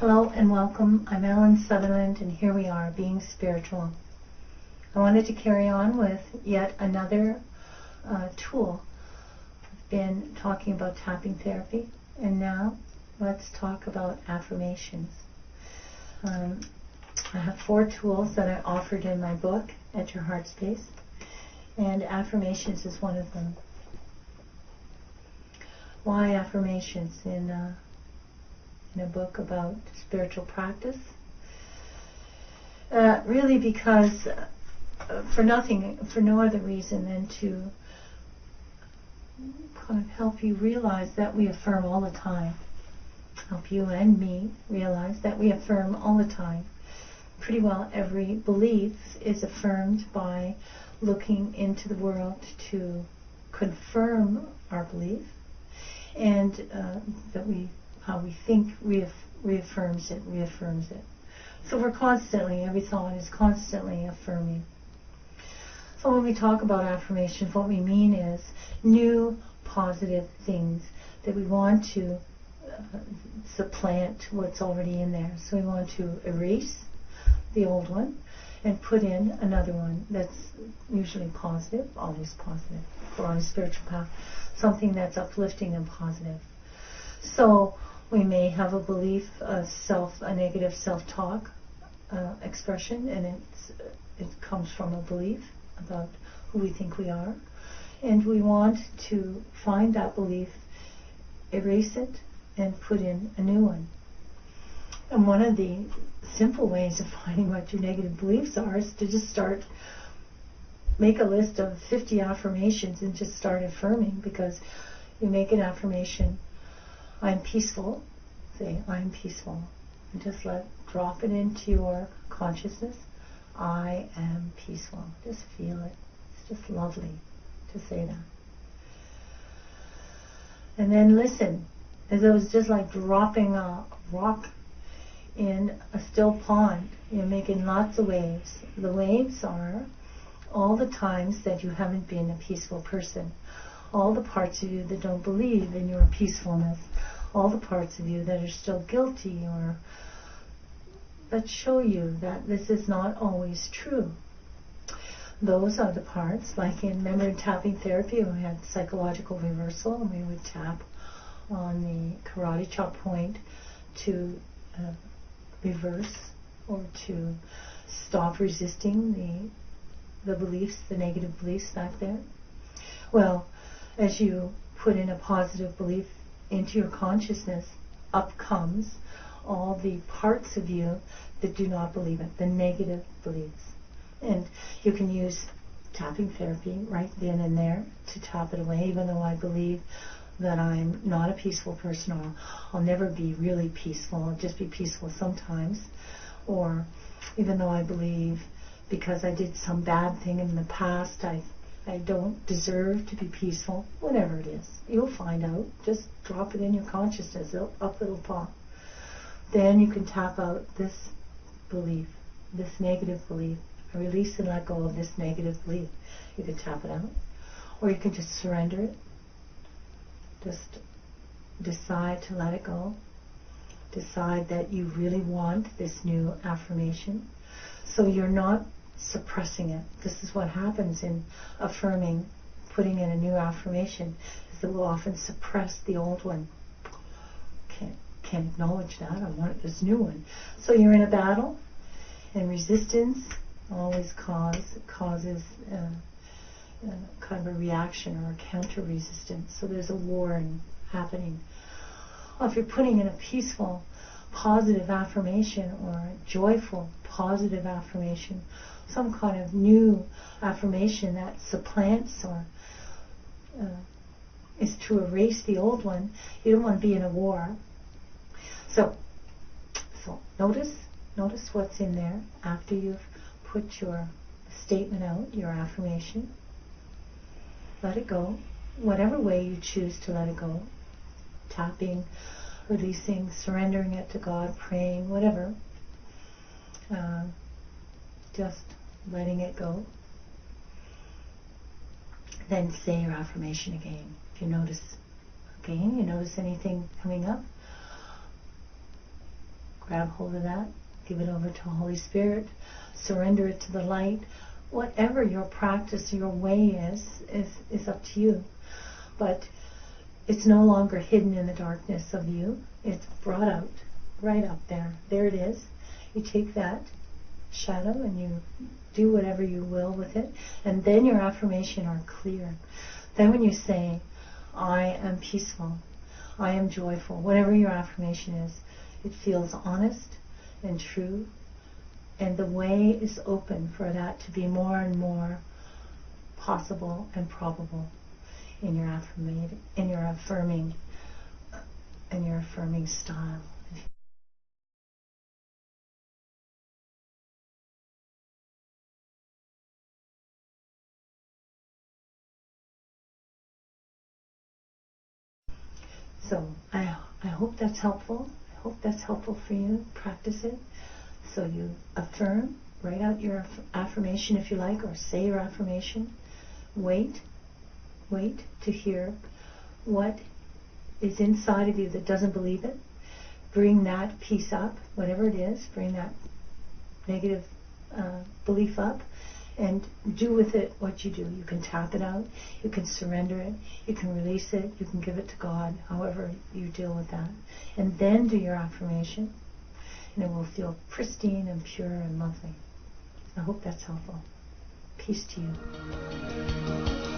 Hello and welcome. I'm Ellen Sutherland, and here we are, being spiritual. I wanted to carry on with yet another tool. I've been talking about tapping therapy, and now let's talk about affirmations. I have 4 tools that I offered in my book, At Your Heart Space, and affirmations is one of them. Why affirmations in a book about spiritual practice? Really because for no other reason than to kind of help you realize that we affirm all the time. Help you and me realize that we affirm all the time. Pretty well every belief is affirmed by looking into the world to confirm our belief, and that how we think reaffirms it. So we're constantly, every thought is constantly affirming. So when we talk about affirmations, what we mean is new positive things that we want to supplant what's already in there. So we want to erase the old one and put in another one that's usually positive, always positive. We're on a spiritual path, something that's uplifting and positive. So we may have a belief, a negative self-talk expression, and it comes from a belief about who we think we are, and we want to find that belief, erase it, and put in a new one. And one of the simple ways of finding what your negative beliefs are is to just make a list of 50 affirmations and just start affirming, because you make an affirmation, I'm peaceful, say I'm peaceful, and just drop it into your consciousness. I am peaceful. Just feel it. It's just lovely to say that. And then listen, as though it's just like dropping a rock in a still pond. You're making lots of waves. The waves are all the times that you haven't been a peaceful person, all the parts of you that don't believe in your peacefulness, all the parts of you that are still guilty or that show you that this is not always true. Those are the parts, like remember in tapping therapy, we had psychological reversal, and we would tap on the karate chop point to reverse or to stop resisting the beliefs, the negative beliefs back there. Well, as you put in a positive belief into your consciousness, up comes all the parts of you that do not believe it, the negative beliefs. And you can use tapping therapy right then and there to tap it away. Even though I believe that I'm not a peaceful person, or I'll never be really peaceful, I'll just be peaceful sometimes. Or even though I believe because I did some bad thing in the past, I don't deserve to be peaceful, whatever it is. You'll find out. Just drop it in your consciousness, up it'll pop. Then you can tap out this belief, this negative belief. Release and let go of this negative belief. You can tap it out, or you can just surrender it. Just decide to let it go. Decide that you really want this new affirmation. So you're not suppressing it. This is what happens in affirming, putting in a new affirmation, is that we'll often suppress the old one. Can't acknowledge that. I want this new one. So you're in a battle, and resistance always causes kind of a reaction or a counter resistance. So there's a war happening. Well, if you're putting in a peaceful, positive affirmation, or a joyful, positive affirmation, some kind of new affirmation that supplants or is to erase the old one, you don't want to be in a war. So notice what's in there after you've put your statement out, your affirmation. Let it go, whatever way you choose to let it go. Tapping, releasing, surrendering it to God, praying, whatever. Just letting it go. Then say your affirmation again. If you notice anything coming up, grab hold of that, give it over to Holy Spirit, surrender it to the light. Whatever your practice, your way is up to you. But it's no longer hidden in the darkness of you. It's brought out, right up there. There it is. You take that shadow and you do whatever you will with it, and then your affirmation are clear. Then when you say, I am peaceful, I am joyful, whatever your affirmation is, it feels honest and true, and the way is open for that to be more and more possible and probable in your affirming style. So I hope that's helpful. I hope that's helpful for you. Practice it. So you affirm, write out your affirmation if you like, or say your affirmation. Wait to hear what is inside of you that doesn't believe it. Bring that piece up, whatever it is, bring that negative belief up, and do with it what you do. You can tap it out, you can surrender it, you can release it, you can give it to God, however you deal with that. And then do your affirmation, and it will feel pristine and pure and lovely. I hope that's helpful. Peace to you.